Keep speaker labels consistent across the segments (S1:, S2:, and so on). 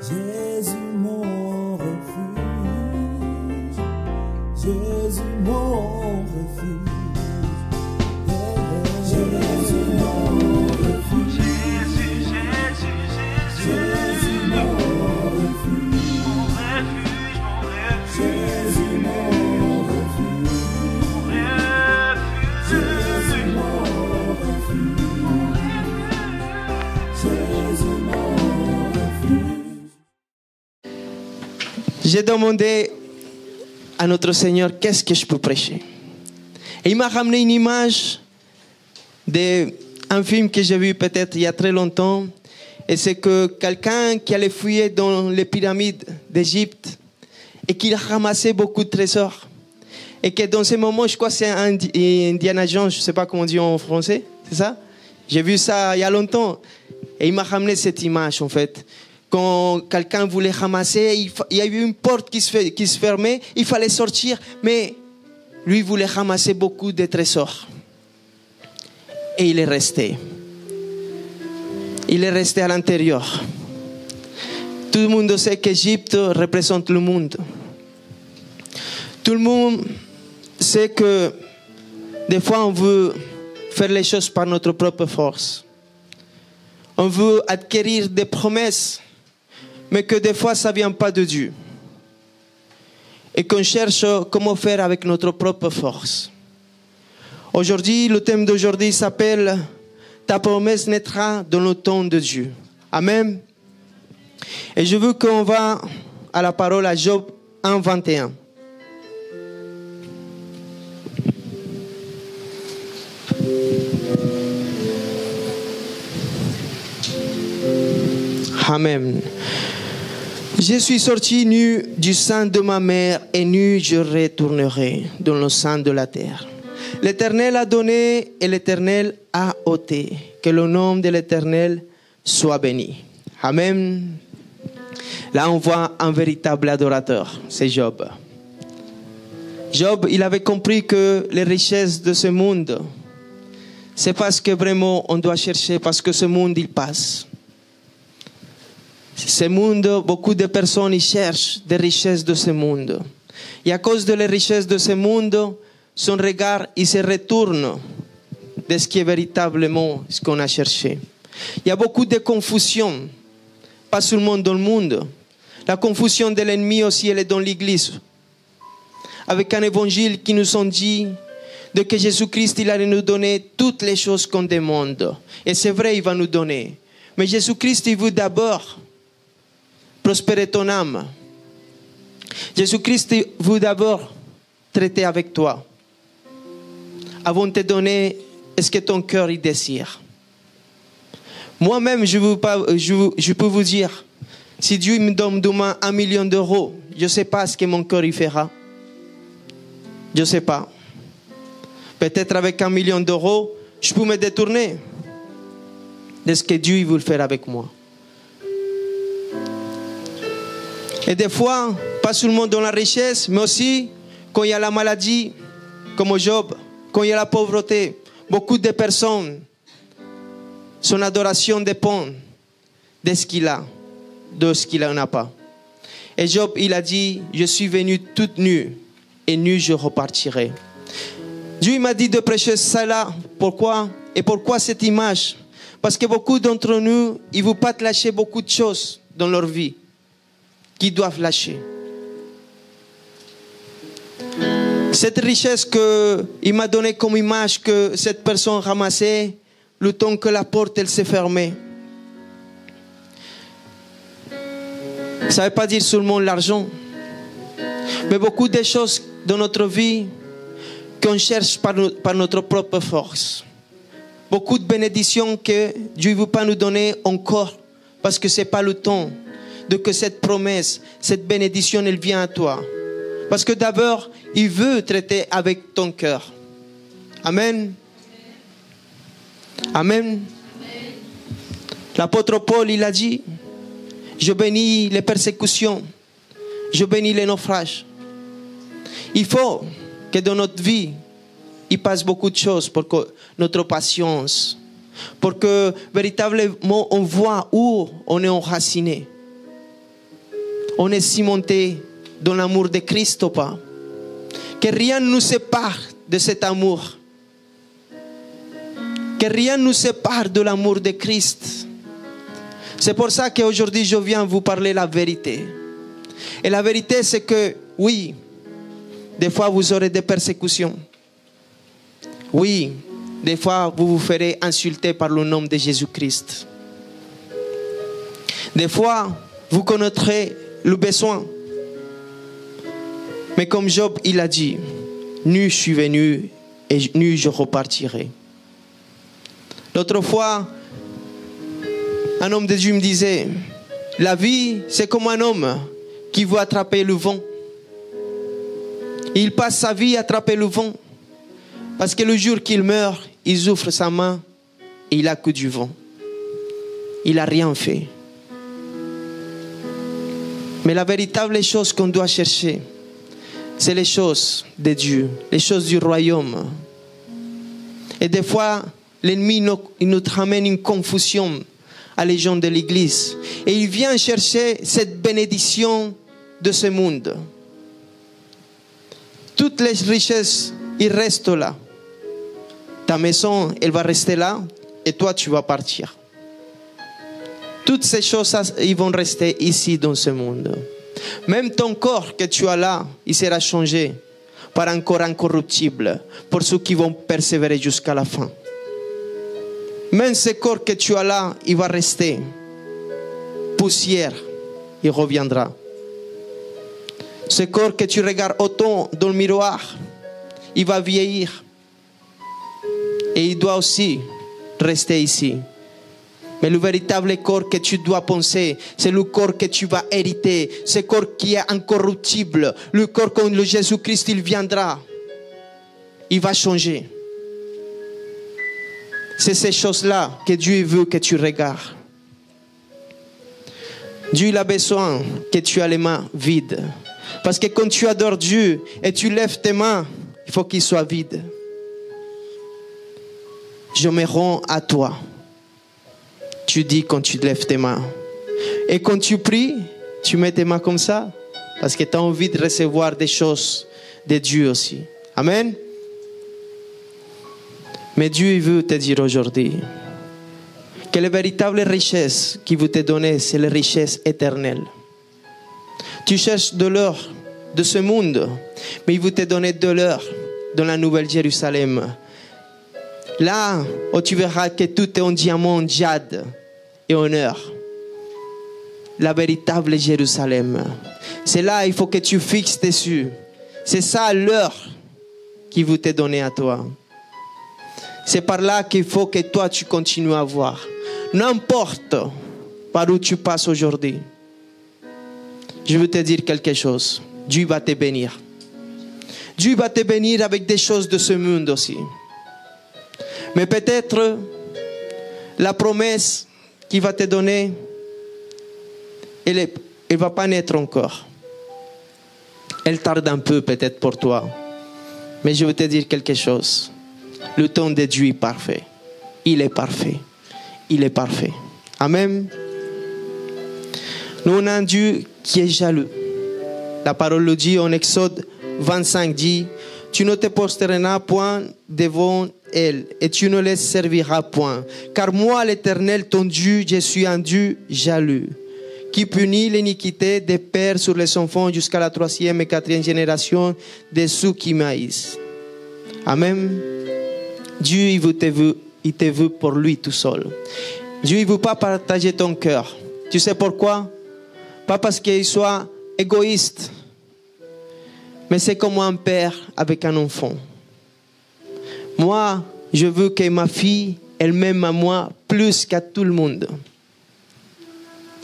S1: Jésus mon refuge, Jésus mon refuge, Jésus mon refuge, Jésus mon refuge, Jésus mon refuge, Jésus mon refuge, Jésus mon refuge.
S2: J'ai demandé à notre Seigneur qu'est-ce que je peux prêcher. Et il m'a ramené une image d'un film que j'ai vu peut-être il y a très longtemps. Et c'est que quelqu'un qui allait fouiller dans les pyramides d'Égypte et qui ramassait beaucoup de trésors. Et que dans ces moments, je crois que c'est un Indiana Jones, je ne sais pas comment on dit en français, c'est ça? J'ai vu ça il y a longtemps. Et il m'a ramené cette image en fait. Quand quelqu'un voulait ramasser, il y a eu une porte qui se fermait, il fallait sortir, mais lui voulait ramasser beaucoup de trésors. Et il est resté. Il est resté à l'intérieur. Tout le monde sait qu'Égypte représente le monde. Tout le monde sait que des fois on veut faire les choses par notre propre force. On veut acquérir des promesses, mais que des fois ça ne vient pas de Dieu. Et qu'on cherche comment faire avec notre propre force. Aujourd'hui, le thème d'aujourd'hui s'appelle « Ta promesse naîtra dans le temps de Dieu ». Amen. Et je veux qu'on va à la parole à Job 1, 21. Amen. Je suis sorti nu du sein de ma mère et nu je retournerai dans le sein de la terre. L'Éternel a donné et l'Éternel a ôté. Que le nom de l'Éternel soit béni. Amen. Là, on voit un véritable adorateur, c'est Job. Job, il avait compris que les richesses de ce monde, c'est parce que vraiment on doit chercher, parce que ce monde, il passe. Ce monde, beaucoup de personnes, ils cherchent des richesses de ce monde. Et à cause de les richesses de ce monde, son regard, il se retourne de ce qui est véritablement ce qu'on a cherché. Il y a beaucoup de confusion, pas seulement dans le monde. La confusion de l'ennemi aussi, elle est dans l'Église. Avec un évangile qui nous ont dit de que Jésus-Christ, il allait nous donner toutes les choses qu'on demande. Et c'est vrai, il va nous donner. Mais Jésus-Christ, il veut d'abord prospérer ton âme. Jésus-Christ veut d'abord traiter avec toi. Avant de te donner, est-ce que ton cœur y désire? Moi-même, je peux vous dire, si Dieu me donne demain 1 million d'euros, je ne sais pas ce que mon cœur y fera. Je ne sais pas. Peut-être avec 1 million d'euros, je peux me détourner de ce que Dieu veut faire avec moi. Et des fois, pas seulement dans la richesse, mais aussi quand il y a la maladie, comme Job, quand il y a la pauvreté, beaucoup de personnes, son adoration dépend de ce qu'il a, de ce qu'il n'en a pas. Et Job, il a dit, je suis venu toute nue, et nu je repartirai. Dieu m'a dit de prêcher cela. Pourquoi? Et pourquoi cette image? Parce que beaucoup d'entre nous, ils ne veulent pas te lâcher beaucoup de choses dans leur vie qu'ils doivent lâcher. Cette richesse qu'il m'a donnée comme image que cette personne ramassait le temps que la porte elle s'est fermée. Ça ne veut pas dire seulement l'argent, mais beaucoup de choses dans notre vie qu'on cherche par notre propre force. Beaucoup de bénédictions que Dieu ne veut pas nous donner encore parce que ce n'est pas le temps de que cette promesse, cette bénédiction, elle vient à toi. Parce que d'abord, il veut traiter avec ton cœur. Amen. Amen. L'apôtre Paul, il a dit, je bénis les persécutions, je bénis les naufrages. Il faut que dans notre vie, il passe beaucoup de choses pour que notre patience, pour que véritablement on voit où on est enraciné. on est cimenté dans l'amour de Christ ou pas. Que rien ne nous sépare de cet amour. Que rien ne nous sépare de l'amour de Christ. C'est pour ça qu'aujourd'hui je viens vous parler la vérité. Et la vérité c'est que oui, des fois vous aurez des persécutions. Oui, des fois vous vous ferez insulter par le nom de Jésus-Christ. Des fois vous connaîtrez le besoin. Mais comme Job il a dit, nu je suis venu et nu je repartirai. L'autre fois, un homme de Dieu me disait, la vie c'est comme un homme qui veut attraper le vent. Il passe sa vie à attraper le vent. Parce que le jour qu'il meurt, il ouvre sa main et il a que du vent. Il n'a rien fait. Mais la véritable chose qu'on doit chercher, c'est les choses de Dieu, les choses du royaume. Et des fois, l'ennemi nous ramène une confusion à les gens de l'église. Et il vient chercher cette bénédiction de ce monde. Toutes les richesses, ils restent là. Ta maison, elle va rester là et toi, tu vas partir. Toutes ces choses, ils vont rester ici dans ce monde. Même ton corps que tu as là, il sera changé par un corps incorruptible pour ceux qui vont persévérer jusqu'à la fin. Même ce corps que tu as là, il va rester poussière, il reviendra. Ce corps que tu regardes autant dans le miroir, il va vieillir. Et il doit aussi rester ici. Mais le véritable corps que tu dois penser, c'est le corps que tu vas hériter. Ce corps qui est incorruptible. Le corps quand le Jésus-Christ il viendra. Il va changer. C'est ces choses-là que Dieu veut que tu regardes. Dieu il a besoin que tu aies les mains vides. Parce que quand tu adores Dieu et tu lèves tes mains, il faut qu'ils soient vides. Je me rends à toi. Tu dis quand tu lèves tes mains. Et quand tu pries, tu mets tes mains comme ça. Parce que tu as envie de recevoir des choses de Dieu aussi. Amen. Mais Dieu veut te dire aujourd'hui que les véritables richesses qu'il veut te donner, c'est les richesses éternelles. Tu cherches de l'or de ce monde, mais il veut te donner de l'or dans la Nouvelle Jérusalem. Là où tu verras que tout est en diamant, jade et en or. La véritable Jérusalem. C'est là il faut que tu fixes dessus. C'est ça l'or qu'il veut te donner à toi. C'est par là qu'il faut que toi tu continues à voir. N'importe par où tu passes aujourd'hui. Je veux te dire quelque chose. Dieu va te bénir. Dieu va te bénir avec des choses de ce monde aussi. Mais peut-être la promesse qu'il va te donner, elle ne va pas naître encore. Elle tarde un peu peut-être pour toi. Mais je veux te dire quelque chose. Le temps de Dieu est parfait. Il est parfait. Il est parfait. Amen. Nous on a un Dieu qui est jaloux. La parole le dit en Exode 25 dit, tu ne te prosterneras point devant elle et tu ne les serviras point. Car moi l'Éternel ton Dieu, je suis un Dieu jaloux, qui punit l'iniquité des pères sur les enfants jusqu'à la 3e et 4e génération de ceux qui m'haïssent. Amen. Dieu il te veut pour lui tout seul. Dieu il ne veut pas partager ton cœur. Tu sais pourquoi? Pas parce qu'il soit égoïste, mais c'est comme un père avec un enfant. Moi, je veux que ma fille, elle m'aime à moi plus qu'à tout le monde.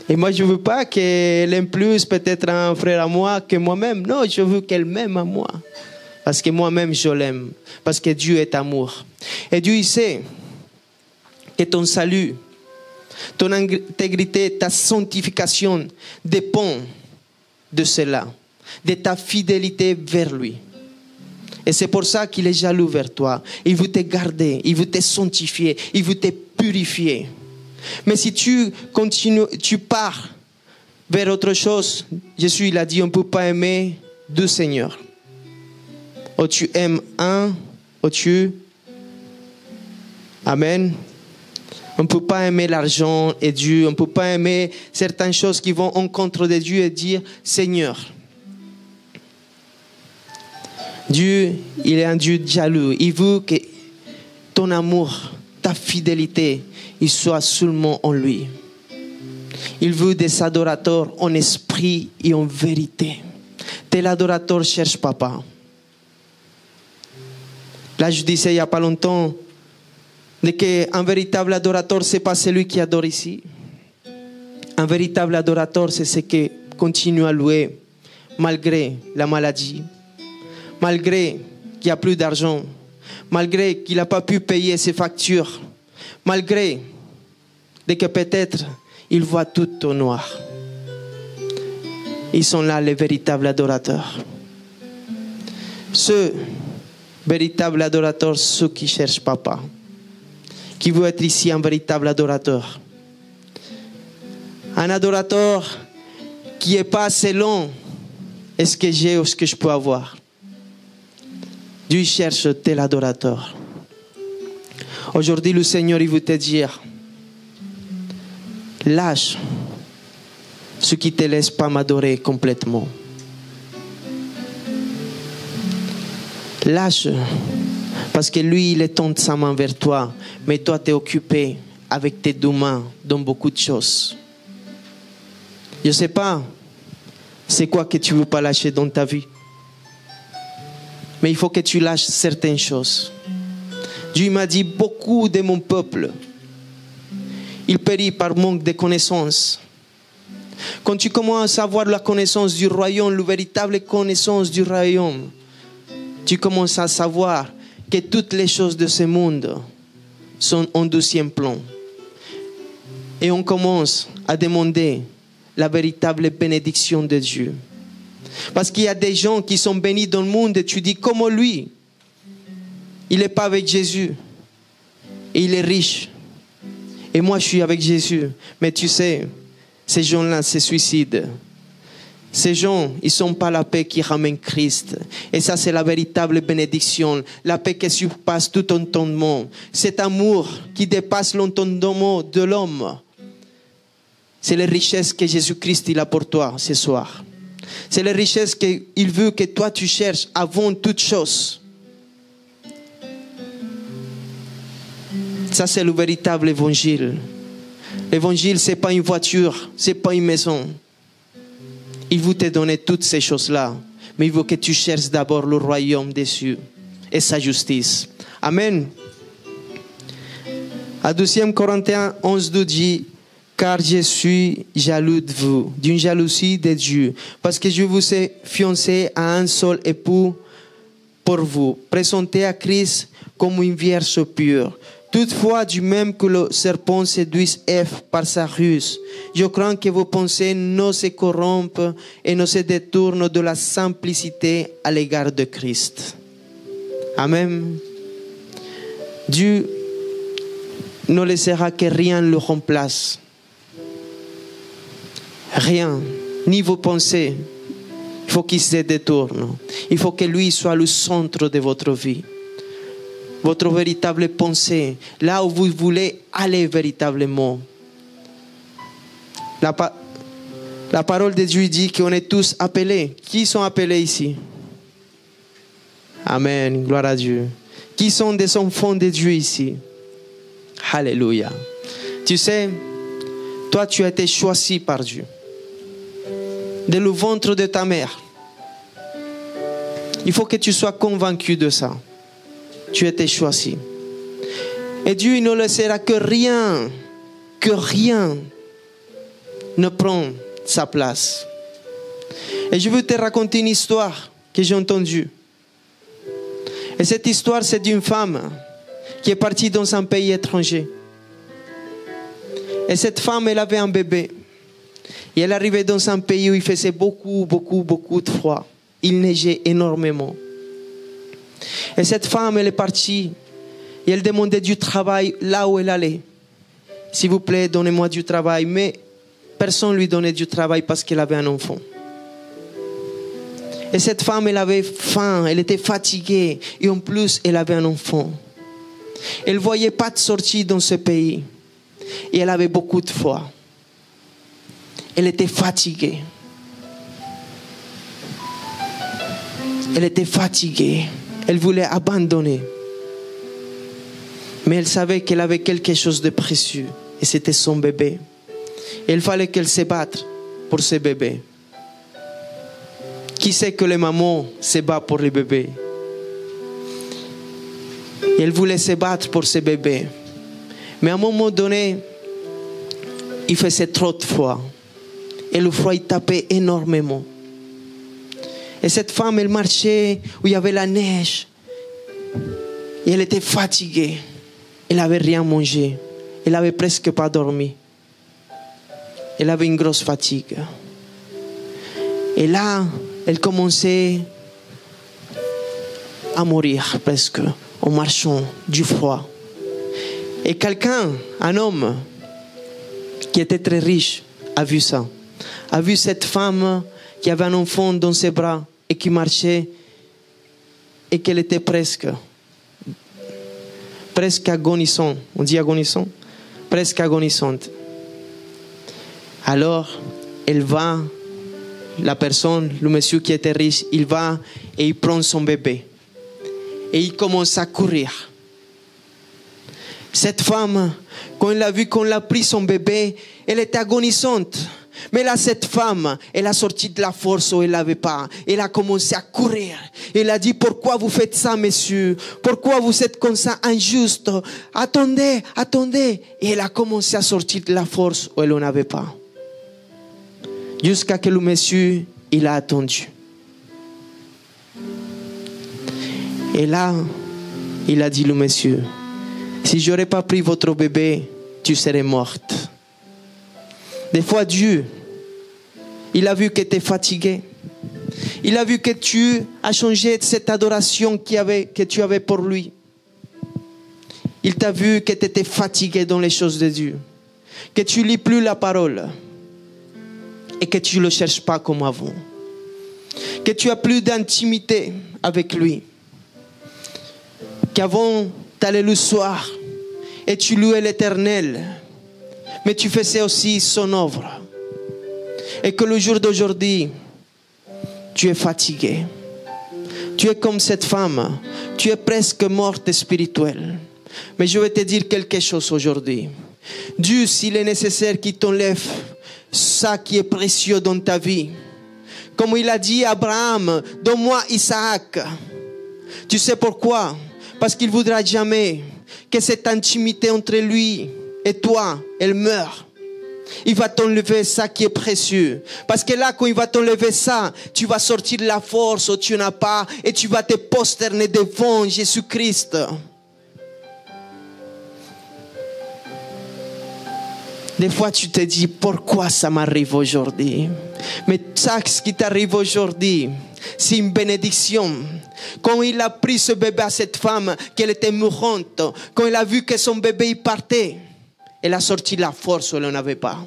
S2: Et moi, je ne veux pas qu'elle aime plus peut-être un frère à moi que moi-même. Non, je veux qu'elle m'aime à moi. Parce que moi-même, je l'aime. Parce que Dieu est amour. Et Dieu, il sait que ton salut, ton intégrité, ta sanctification dépend de cela, de ta fidélité vers lui. Et c'est pour ça qu'il est jaloux vers toi. Il veut te garder, il veut te sanctifier, il veut te purifier. Mais si tu continues, tu pars vers autre chose. Jésus, il a dit, on ne peut pas aimer deux seigneurs. Ou tu aimes un, ou tu... Amen. On ne peut pas aimer l'argent et Dieu. On ne peut pas aimer certaines choses qui vont en contre de Dieu et dire, Seigneur. Dieu, il est un Dieu jaloux. Il veut que ton amour, ta fidélité, il soit seulement en lui. Il veut des adorateurs en esprit et en vérité. Tel adorateur cherche papa. Là, je disais il n'y a pas longtemps qu'un véritable adorateur, ce n'est pas celui qui adore ici. Un véritable adorateur, c'est ce qui continue à louer malgré la maladie, malgré qu'il n'y a plus d'argent, malgré qu'il n'a pas pu payer ses factures, malgré que peut-être il voit tout au noir. Ils sont là les véritables adorateurs. Ceux véritables adorateurs, ceux qui cherchent papa, qui veut être ici un véritable adorateur. Un adorateur qui n'est pas selon ce que j'ai ou ce que je peux avoir. Dieu cherche tel adorateur. Aujourd'hui, le Seigneur, il veut te dire, lâche ce qui ne te laisse pas m'adorer complètement. Lâche, parce que lui, il étend sa main vers toi, mais toi, tu es occupé avec tes deux mains dans beaucoup de choses. Je ne sais pas, c'est quoi que tu ne veux pas lâcher dans ta vie. Mais il faut que tu lâches certaines choses. Dieu m'a dit, beaucoup de mon peuple, il périt par manque de connaissances. Quand tu commences à avoir la connaissance du royaume, la véritable connaissance du royaume, tu commences à savoir que toutes les choses de ce monde sont en deuxième plan. Et on commence à demander la véritable bénédiction de Dieu. Parce qu'il y a des gens qui sont bénis dans le monde et tu dis, comment lui, il n'est pas avec Jésus et il est riche. Et moi, je suis avec Jésus. Mais tu sais, ces gens-là se suicident. Ces gens, ils ne sont pas la paix qui ramène Christ. Et ça, c'est la véritable bénédiction. La paix qui surpasse tout entendement. Cet amour qui dépasse l'entendement de l'homme. C'est les richesses que Jésus-Christ il a pour toi ce soir. C'est les richesses qu'il veut que toi tu cherches avant toute chose. Ça, c'est le véritable évangile. L'évangile, ce n'est pas une voiture, ce n'est pas une maison. Il veut te donner toutes ces choses-là. Mais il veut que tu cherches d'abord le royaume des cieux et sa justice. Amen. À 2 Corinthiens 11:12 dit, car je suis jaloux de vous, d'une jalousie de Dieu, parce que je vous ai fiancé à un seul époux pour vous, présenté à Christ comme une vierge pure. Toutefois, du même que le serpent séduit Ève par sa ruse, je crains que vos pensées ne se corrompent et ne se détournent de la simplicité à l'égard de Christ. Amen. Dieu ne laissera que rien le remplace. Rien, ni vos pensées. Il faut qu'il se détourne. Il faut que lui soit le centre de votre vie. Votre véritable pensée, là où vous voulez aller véritablement. La parole de Dieu dit qu'on est tous appelés. Qui sont appelés ici? Amen, gloire à Dieu. Qui sont des enfants de Dieu ici? Alléluia. Tu sais, toi tu as été choisi par Dieu. Dès le ventre de ta mère. Il faut que tu sois convaincu de ça. Tu as été choisi. Et Dieu il ne laissera que rien ne prend sa place. Et je veux te raconter une histoire que j'ai entendue. Et cette histoire, c'est d'une femme qui est partie dans un pays étranger. Et cette femme, elle avait un bébé. Et elle arrivait dans un pays où il faisait beaucoup de froid. Il neigeait énormément. Et cette femme, elle est partie et elle demandait du travail là où elle allait. S'il vous plaît, donnez-moi du travail. Mais personne ne lui donnait du travail parce qu'elle avait un enfant. Et cette femme, elle avait faim, elle était fatiguée. Et en plus, elle avait un enfant. Elle ne voyait pas de sortie dans ce pays. Et elle avait beaucoup de foi. Elle était fatiguée. Elle était fatiguée. Elle voulait abandonner. Mais elle savait qu'elle avait quelque chose de précieux. Et c'était son bébé. Et il fallait qu'elle se batte pour ce bébé. Qui sait que les mamans se battent pour les bébés? Et elle voulait se battre pour ce bébé. Mais à un moment donné, il faisait trop de froid. Et le froid, il tapait énormément. Et cette femme, elle marchait où il y avait la neige. Et elle était fatiguée. Elle n'avait rien mangé. Elle n'avait presque pas dormi. Elle avait une grosse fatigue. Et là, elle commençait à mourir presque en marchant du froid. Et quelqu'un, un homme qui était très riche, a vu ça. A vu cette femme qui avait un enfant dans ses bras et qui marchait et qu'elle était presque agonisante. On dit agonisante? Presque agonisante. Alors, elle va, la personne, le monsieur qui était riche, il va et il prend son bébé. Et il commence à courir. Cette femme, quand elle a vu qu'on l'a pris son bébé, elle était agonisante. Mais là, cette femme, elle a sorti de la force où elle n'avait pas. Elle a commencé à courir. Elle a dit, pourquoi vous faites ça, monsieur? Pourquoi vous êtes comme ça, injuste? Attendez, attendez. Et elle a commencé à sortir de la force où elle n'en avait pas. Jusqu'à ce que le monsieur, il a attendu. Et là, il a dit, le monsieur, si je n'aurais pas pris votre bébé, tu serais morte. Des fois, Dieu, il a vu que tu es fatigué. Il a vu que tu as changé de cette adoration que tu avais pour lui. Il t'a vu que tu étais fatigué dans les choses de Dieu. Que tu ne lis plus la parole. Et que tu ne le cherches pas comme avant. Que tu as plus d'intimité avec lui. Qu'avant, tu allais le soir et tu louais l'Éternel. Mais tu faisais aussi son œuvre. Et que le jour d'aujourd'hui, tu es fatigué. Tu es comme cette femme. Tu es presque morte spirituelle. Mais je vais te dire quelque chose aujourd'hui. Dieu, s'il est nécessaire qu'il t'enlève ça qui est précieux dans ta vie. Comme il a dit à Abraham, donne-moi Isaac. Tu sais pourquoi? Parce qu'il ne voudra jamais que cette intimité entre lui et toi, elle meurt. Il va t'enlever ça qui est précieux. Parce que là, quand il va t'enlever ça, tu vas sortir de la force où tu n'as pas et tu vas te prosterner devant Jésus-Christ. Des fois, tu te dis, pourquoi ça m'arrive aujourd'hui? Mais ça, ce qui t'arrive aujourd'hui, c'est une bénédiction. Quand il a pris ce bébé à cette femme, qu'elle était mourante, quand il a vu que son bébé il partait, elle a sorti la force où elle n'en avait pas.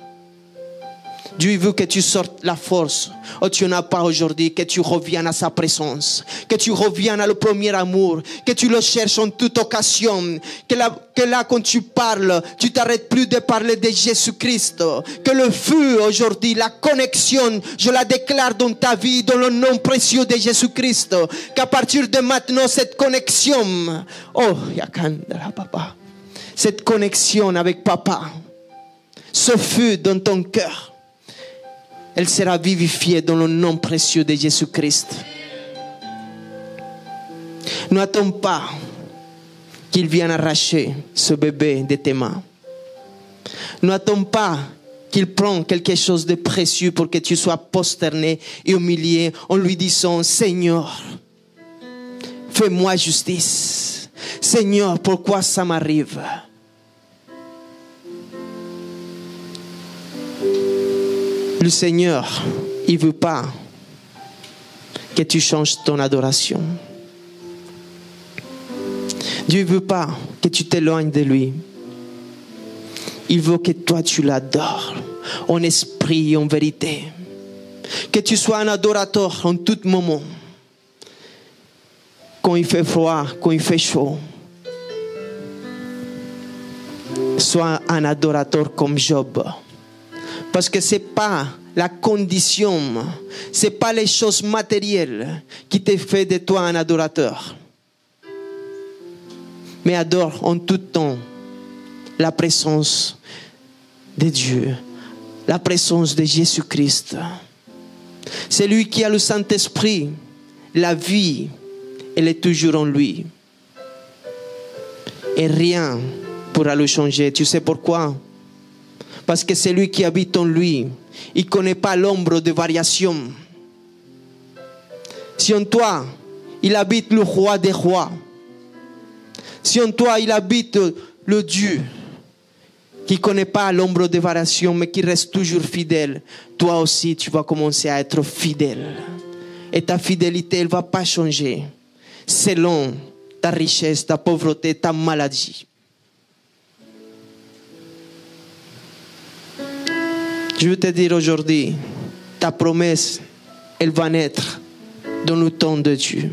S2: Dieu veut que tu sortes la force où tu n'en as pas aujourd'hui, que tu reviennes à sa présence, que tu reviennes à le premier amour, que tu le cherches en toute occasion, que là quand tu parles, tu t'arrêtes plus de parler de Jésus-Christ, que le feu aujourd'hui, la connexion, je la déclare dans ta vie, dans le nom précieux de Jésus-Christ, qu'à partir de maintenant, cette connexion, oh, yakandala papa, cette connexion avec papa, ce feu dans ton cœur, elle sera vivifiée dans le nom précieux de Jésus-Christ. N'attends pas qu'il vienne arracher ce bébé de tes mains. N'attends pas qu'il prenne quelque chose de précieux pour que tu sois prosterné et humilié en lui disant, Seigneur, fais-moi justice. Seigneur, pourquoi ça m'arrive? Le Seigneur, il ne veut pas que tu changes ton adoration. Dieu ne veut pas que tu t'éloignes de lui. Il veut que toi tu l'adores. en esprit et en vérité. Que tu sois un adorateur en tout moment. Quand il fait froid, quand il fait chaud. Sois un adorateur comme Job. Parce que ce n'est pas la condition, ce n'est pas les choses matérielles qui te fait de toi un adorateur. Mais adore en tout temps la présence de Dieu, la présence de Jésus-Christ. C'est lui qui a le Saint-Esprit, la vie, elle est toujours en lui. Et rien ne pourra le changer. Tu sais pourquoi? Parce que c'est lui qui habite en lui. Il ne connaît pas l'ombre de variation. Si en toi, il habite le roi des rois. Si en toi, il habite le Dieu qui ne connaît pas l'ombre de variation, mais qui reste toujours fidèle, toi aussi, tu vas commencer à être fidèle. Et ta fidélité, elle ne va pas changer selon ta richesse, ta pauvreté, ta maladie. Je veux te dire aujourd'hui, ta promesse, elle va naître dans le temps de Dieu.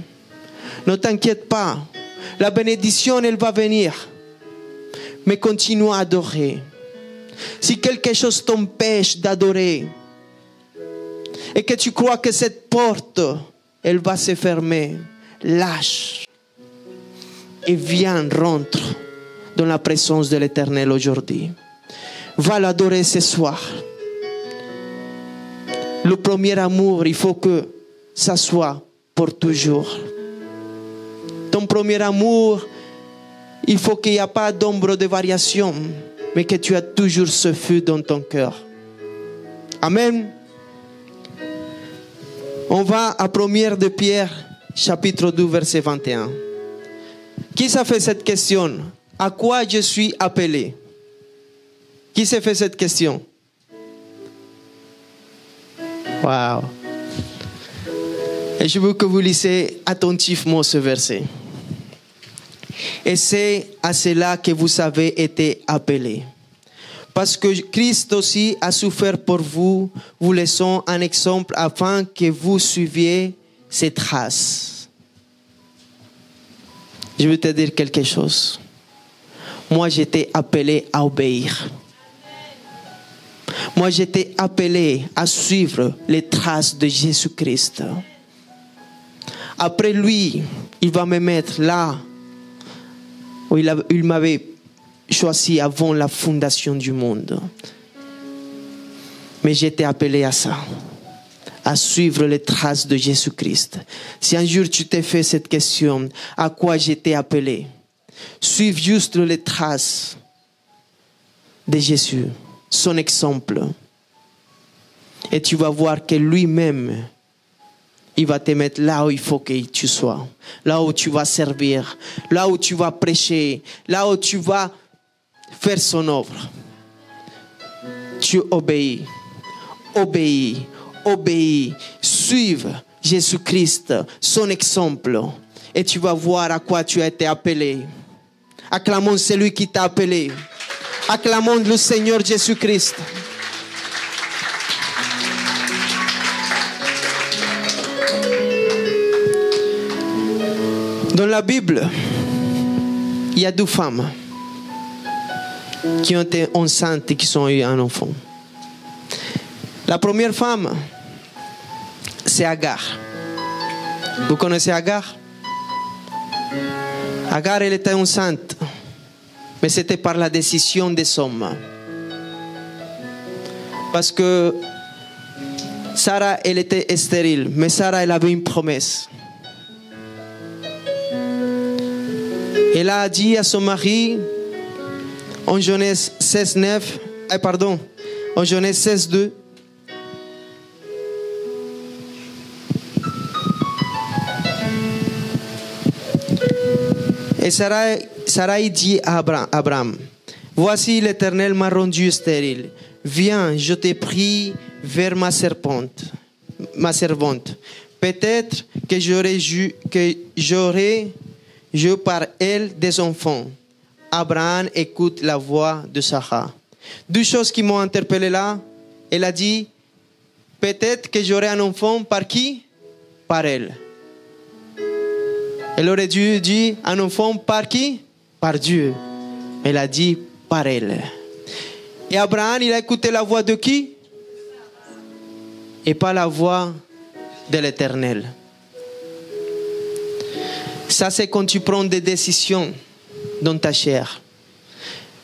S2: Ne t'inquiète pas, la bénédiction, elle va venir. Mais continue à adorer. Si quelque chose t'empêche d'adorer et que tu crois que cette porte, elle va se fermer, lâche et viens, rentre dans la présence de l'Éternel aujourd'hui. Va l'adorer ce soir. Le premier amour, il faut que ça soit pour toujours. Ton premier amour, il faut qu'il n'y ait pas d'ombre de variation, mais que tu as toujours ce feu dans ton cœur. Amen. On va à 1 de Pierre, chapitre 2, verset 21. Qui s'est fait cette question? À quoi je suis appelé? Qui s'est fait cette question? Wow. Et je veux que vous lisez attentivement ce verset. Et c'est à cela que vous avez été appelés. Parce que Christ aussi a souffert pour vous, vous laissant un exemple afin que vous suiviez ses traces. Je veux te dire quelque chose. Moi, j'étais appelé à obéir. Moi, j'étais appelé à suivre les traces de Jésus-Christ. Après lui, il va me mettre là où il m'avait choisi avant la fondation du monde. Mais j'étais appelé à ça, à suivre les traces de Jésus-Christ. Si un jour tu t'es fait cette question, à quoi j'étais appelé? Suive juste les traces de Jésus, son exemple. Et tu vas voir que lui-même, il va te mettre là où il faut que tu sois. Là où tu vas servir. Là où tu vas prêcher. Là où tu vas faire son œuvre. Tu obéis. Obéis. Obéis. Suive Jésus-Christ, son exemple. Et tu vas voir à quoi tu as été appelé. Acclamons celui qui t'a appelé. Acclamons le Seigneur Jésus-Christ. Dans la Bible, il y a 2 femmes qui ont été enceintes et qui ont eu un enfant. La première femme, c'est Agar. Vous connaissez Agar? Agar, elle était enceinte, mais c'était par la décision des hommes. Parce que Sarah, elle était stérile, mais Sarah, elle avait une promesse. Elle a dit à son mari, en Genèse 16, 2, et Sarah dit à Abraham, voici l'Éternel m'a rendu stérile. Viens, je te prie vers ma servante. Peut-être que j'aurai par elle des enfants. Abraham écoute la voix de Sarah. 2 choses qui m'ont interpellé là. elle a dit, peut-être que j'aurai un enfant par qui? Par elle. Elle aurait dû dire, un enfant par qui? Par Dieu. Elle a dit, par elle. Et Abraham, il a écouté la voix de qui? Et pas la voix de l'Éternel. Ça, c'est quand tu prends des décisions dans ta chair.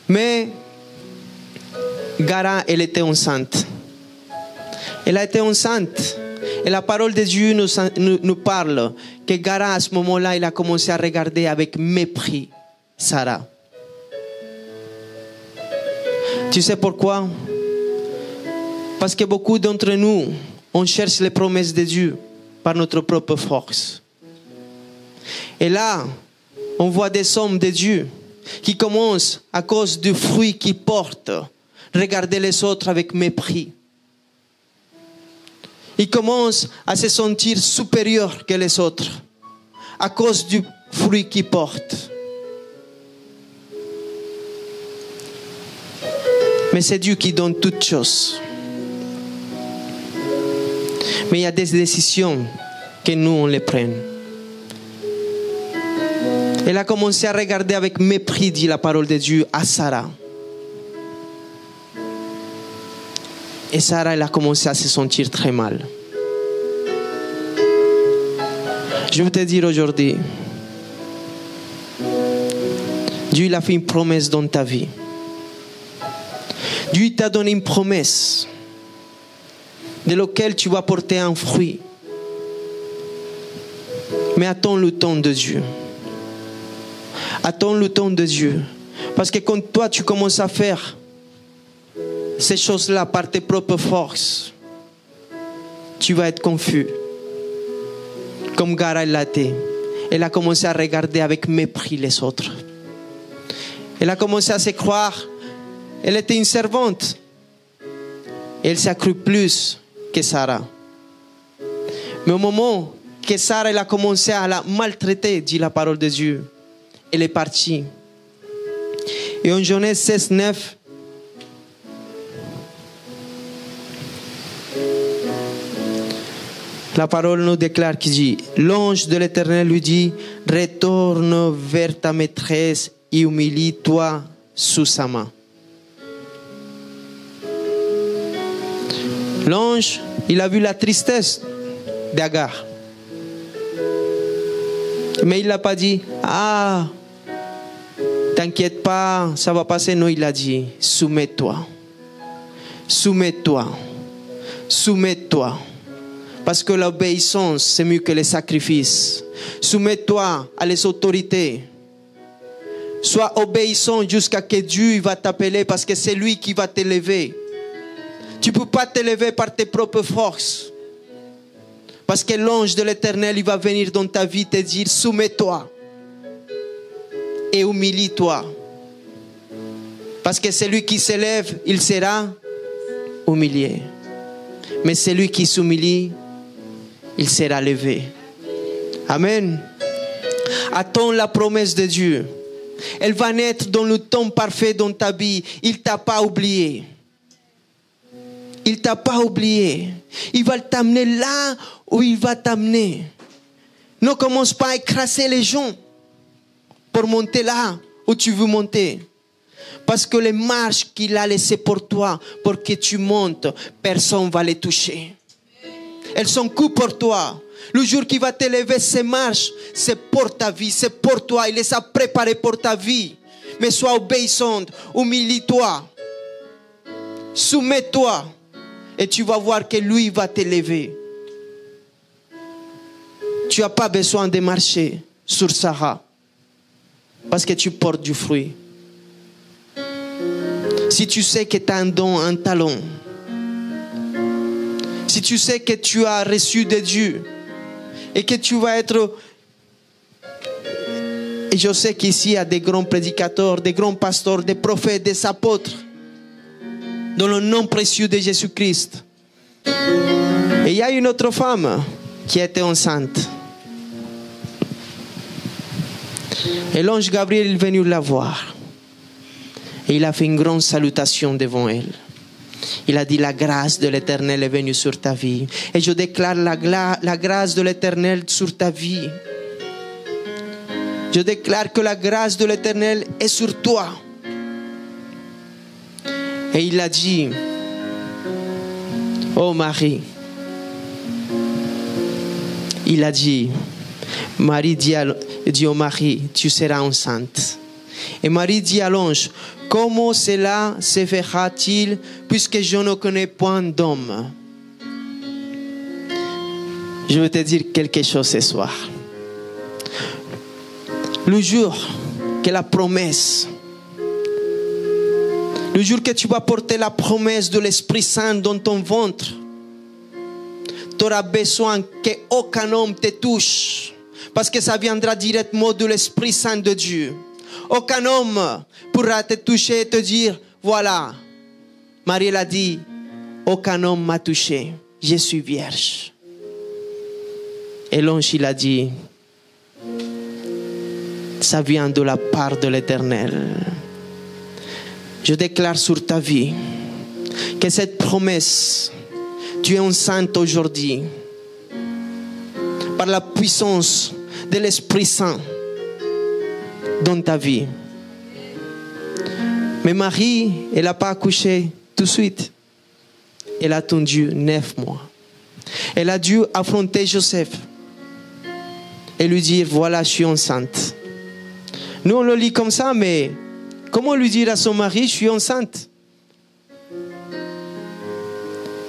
S2: Mais Gara, elle était enceinte. Elle a été enceinte. Et la parole de Dieu nous parle que Gara, à ce moment-là, il a commencé à regarder avec mépris Sarah. Tu sais pourquoi? Parce que beaucoup d'entre nous, on cherche les promesses de Dieu par notre propre force. Et là, on voit des hommes de Dieu qui commencent, à cause du fruit qu'ils portent, regarder les autres avec mépris. Ils commencent à se sentir supérieurs que les autres à cause du fruit qu'ils portent. Mais c'est Dieu qui donne toutes choses. Mais il y a des décisions que nous, on les prenne. Elle a commencé à regarder avec mépris, dit la parole de Dieu, à Sarah. Et Sarah, elle a commencé à se sentir très mal. Je veux te dire aujourd'hui, Dieu il a fait une promesse dans ta vie. Dieu t'a donné une promesse de laquelle tu vas porter un fruit. Mais attends le temps de Dieu. Attends le temps de Dieu. Parce que quand toi tu commences à faire ces choses-là par tes propres forces, tu vas être confus. Comme Gara l'a été. Elle a commencé à regarder avec mépris les autres. Elle a commencé à se croire. Elle était une servante. Elle s'est accrue plus que Sarah. Mais au moment que Sarah elle a commencé à la maltraiter, dit la parole de Dieu, elle est partie. Et en Genèse 16, 9, la parole nous déclare qui dit, l'ange de l'Éternel lui dit, retourne vers ta maîtresse et humilie-toi sous sa main. L'ange, il a vu la tristesse d'Agar. Mais il ne l'a pas dit, ah, t'inquiète pas, ça va passer. Non, il a dit, soumets-toi. Soumets-toi. Soumets-toi. Parce que l'obéissance, c'est mieux que les sacrifices. Soumets-toi à les autorités. Sois obéissant jusqu'à ce que Dieu va t'appeler parce que c'est lui qui va t'élever. Tu ne peux pas t'élever par tes propres forces. Parce que l'ange de l'Éternel, il va venir dans ta vie te dire, soumets-toi et humilie-toi. Parce que celui qui s'élève, il sera humilié. Mais celui qui s'humilie, il sera levé. Amen. Attends la promesse de Dieu. Elle va naître dans le temps parfait dans ta vie. Il ne t'a pas oublié. Il ne t'a pas oublié. Il va t'amener là où il va t'amener. Ne commence pas à écraser les gens pour monter là où tu veux monter. Parce que les marches qu'il a laissées pour toi, pour que tu montes, personne ne va les toucher. Elles sont coups pour toi. Le jour qu'il va t'élever, ces marches, c'est pour ta vie, c'est pour toi. Il les a préparées pour ta vie. Mais sois obéissante, humilie-toi, soumets-toi. Et tu vas voir que lui va t'élever. Tu n'as pas besoin de marcher sur Sarah. Parce que tu portes du fruit. Si tu sais que tu as un don, un talent. Si tu sais que tu as reçu de Dieu. Et que tu vas être... Et je sais qu'ici il y a des grands prédicateurs, des grands pasteurs, des prophètes, des apôtres. Dans le nom précieux de Jésus-Christ. Et il y a une autre femme qui était enceinte. Et l'ange Gabriel est venu la voir. Et il a fait une grande salutation devant elle. Il a dit, la grâce de l'Éternel est venue sur ta vie. Et je déclare la grâce de l'Éternel sur ta vie. Je déclare que la grâce de l'Éternel est sur toi. Et il a dit, oh Marie, il a dit, Marie dit au mari, tu seras enceinte. Et Marie dit à l'ange, comment cela se fera-t-il puisque je ne connais point d'homme? Je veux te dire quelque chose ce soir. Le jour que la promesse, le jour que tu vas porter la promesse de l'Esprit Saint dans ton ventre, tu auras besoin qu'aucun homme te touche, parce que ça viendra directement de l'Esprit Saint de Dieu. Aucun homme pourra te toucher et te dire, voilà, Marie l'a dit, aucun homme m'a touché, je suis vierge. Et l'ange il a dit, ça vient de la part de l'Éternel. Je déclare sur ta vie que cette promesse, tu es enceinte aujourd'hui par la puissance de l'Esprit Saint dans ta vie. Mais Marie, elle n'a pas accouché tout de suite. Elle a attendu 9 mois. Elle a dû affronter Joseph et lui dire, voilà, je suis enceinte. Nous, on le lit comme ça, mais comment lui dire à son mari, je suis enceinte?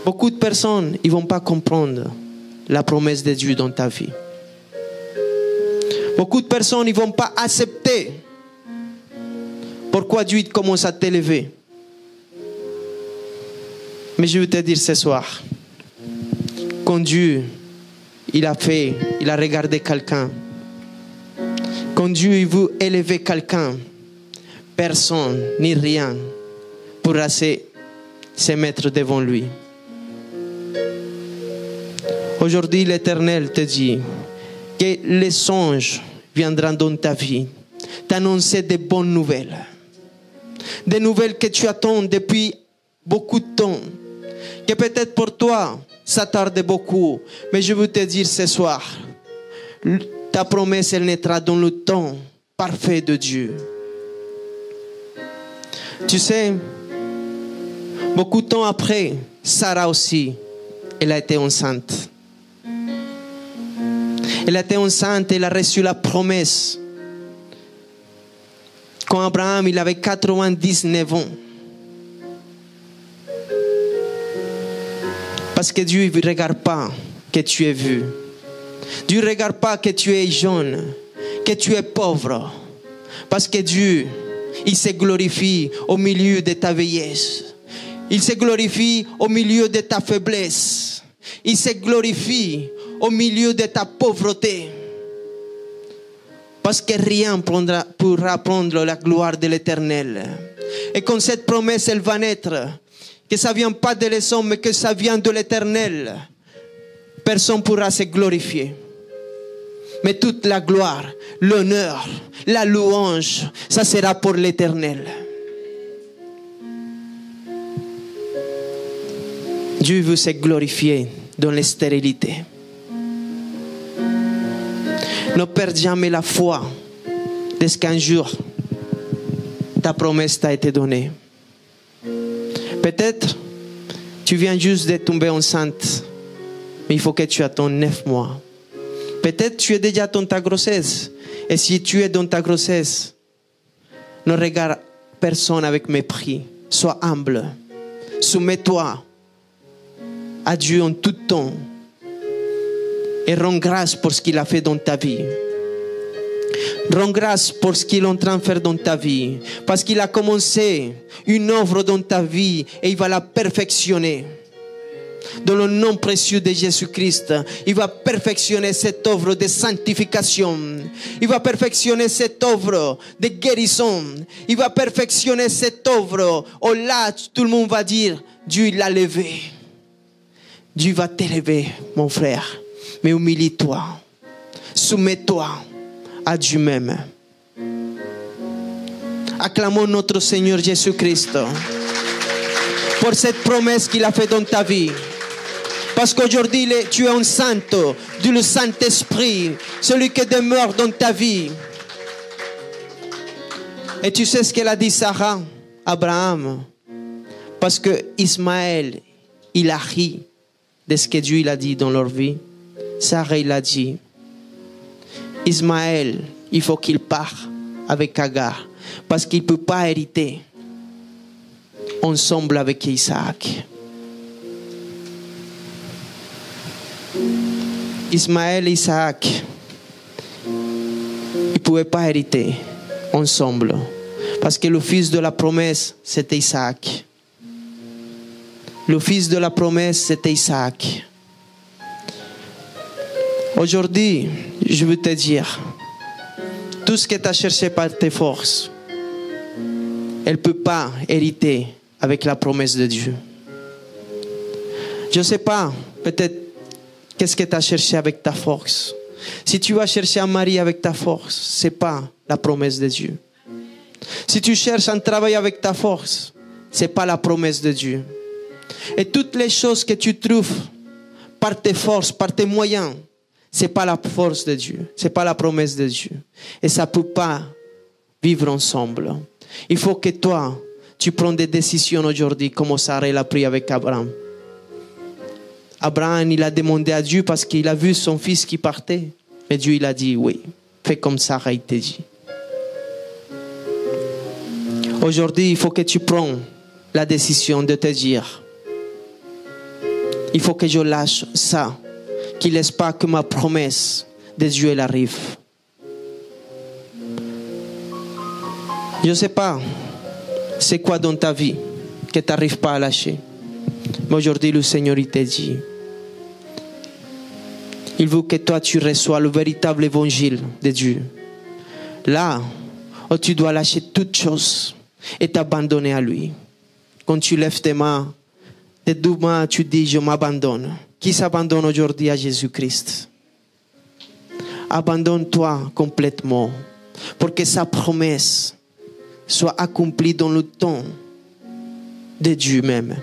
S2: Beaucoup de personnes, ils ne vont pas comprendre la promesse de Dieu dans ta vie. Beaucoup de personnes, ils ne vont pas accepter pourquoi Dieu commence à t'élever. Mais je veux te dire ce soir, quand Dieu, il a regardé quelqu'un, quand Dieu il veut élever quelqu'un, personne ni rien pourra se mettre devant lui. Aujourd'hui, l'Éternel te dit que les anges viendront dans ta vie t'annoncer de bonnes nouvelles. Des nouvelles que tu attends depuis beaucoup de temps. Que peut-être pour toi, ça tarde beaucoup. Mais je veux te dire ce soir, ta promesse, elle naîtra dans le temps parfait de Dieu. Tu sais, beaucoup de temps après, Sarah aussi, elle a été enceinte. Elle a été enceinte, elle a reçu la promesse. Quand Abraham, il avait 99 ans. Parce que Dieu ne regarde pas que tu es vu. Dieu ne regarde pas que tu es jeune, que tu es pauvre. Parce que Dieu, il se glorifie au milieu de ta vieillesse. Il se glorifie au milieu de ta faiblesse. Il se glorifie au milieu de ta pauvreté. Parce que rien ne pourra prendre la gloire de l'Éternel. Et quand cette promesse, elle va naître, que ça ne vient pas de les hommes, mais que ça vient de l'Éternel, personne ne pourra se glorifier. Mais toute la gloire, l'honneur, la louange, ça sera pour l'Éternel. Dieu veut se glorifier dans la stérilité. Ne perds jamais la foi de ce qu'un jour ta promesse t'a été donnée. Peut-être tu viens juste de tomber enceinte, mais il faut que tu attendes 9 mois. Peut-être tu es déjà dans ta grossesse. Et si tu es dans ta grossesse, ne regarde personne avec mépris. Sois humble. Soumets-toi à Dieu en tout temps. Et rends grâce pour ce qu'il a fait dans ta vie. Rends grâce pour ce qu'il est en train de faire dans ta vie. Parce qu'il a commencé une œuvre dans ta vie et il va la perfectionner. Dans le nom précieux de Jésus-Christ, il va perfectionner cette œuvre de sanctification. Il va perfectionner cette œuvre de guérison. Il va perfectionner cette œuvre. Oh là, tout le monde va dire, Dieu l'a levé. Dieu va t'élever, mon frère. Mais humilie-toi. Soumets-toi à Dieu même. Acclamons notre Seigneur Jésus-Christ. pour cette promesse qu'il a faite dans ta vie. Parce qu'aujourd'hui, tu es un santo, du le Saint-Esprit, celui qui demeure dans ta vie. Et tu sais ce qu'elle a dit Sarah, Abraham? Parce que Ismaël, il a ri de ce que Dieu il a dit dans leur vie. Sarah, il a dit, Ismaël, il faut qu'il parte avec Agar, parce qu'il ne peut pas hériter ensemble avec Isaac. Ismaël et Isaac, ils ne pouvaient pas hériter ensemble. Parce que le fils de la promesse, c'était Isaac. Le fils de la promesse, c'était Isaac. Aujourd'hui, je veux te dire, tout ce que tu as cherché par tes forces, elle ne peut pas hériter avec la promesse de Dieu. Je ne sais pas, peut-être, qu'est-ce que tu as cherché avec ta force. Si tu vas chercher un mari avec ta force, ce n'est pas la promesse de Dieu. Si tu cherches un travail avec ta force, ce n'est pas la promesse de Dieu. Et toutes les choses que tu trouves par tes forces, par tes moyens, ce n'est pas la force de Dieu. Ce n'est pas la promesse de Dieu. Et ça ne peut pas vivre ensemble. Il faut que toi, tu prennes des décisions aujourd'hui, comme Sarah l'a pris avec Abraham. Abraham, il a demandé à Dieu parce qu'il a vu son fils qui partait. Mais Dieu, il a dit, oui, fais comme Sarah, il t'a dit. Aujourd'hui, il faut que tu prennes la décision de te dire, il faut que je lâche ça, qu'il ne laisse pas que ma promesse de Dieu elle arrive. Je ne sais pas c'est quoi dans ta vie que tu n'arrives pas à lâcher. Mais aujourd'hui, le Seigneur, il t'a dit, il veut que toi, tu reçois le véritable évangile de Dieu. Là où tu dois lâcher toutes choses et t'abandonner à lui. Quand tu lèves tes mains, tes deux mains, tu dis, je m'abandonne. Qui s'abandonne aujourd'hui à Jésus-Christ? Abandonne-toi complètement pour que sa promesse soit accomplie dans le temps de Dieu même.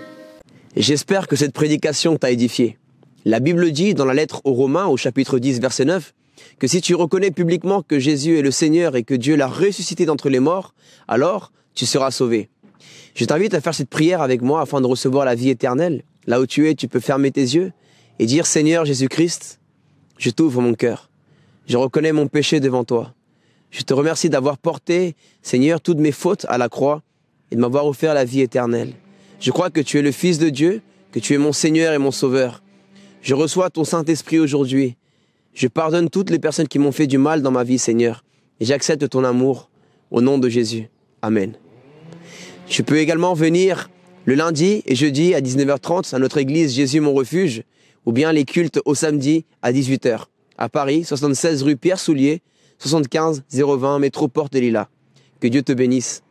S3: J'espère que cette prédication t'a édifié. La Bible dit dans la lettre aux Romains, au chapitre 10, verset 9, que si tu reconnais publiquement que Jésus est le Seigneur et que Dieu l'a ressuscité d'entre les morts, alors tu seras sauvé. Je t'invite à faire cette prière avec moi afin de recevoir la vie éternelle. Là où tu es, tu peux fermer tes yeux et dire, Seigneur Jésus-Christ, je t'ouvre mon cœur. Je reconnais mon péché devant toi. Je te remercie d'avoir porté, Seigneur, toutes mes fautes à la croix et de m'avoir offert la vie éternelle. Je crois que tu es le Fils de Dieu, que tu es mon Seigneur et mon Sauveur. Je reçois ton Saint-Esprit aujourd'hui. Je pardonne toutes les personnes qui m'ont fait du mal dans ma vie, Seigneur. Et j'accepte ton amour au nom de Jésus. Amen. Je peux également venir le lundi et jeudi à 19h30 à notre église Jésus mon refuge, ou bien les cultes au samedi à 18h. À Paris, 76 rue Pierre Soulier, 75 020 métro Porte des Lilas. Que Dieu te bénisse.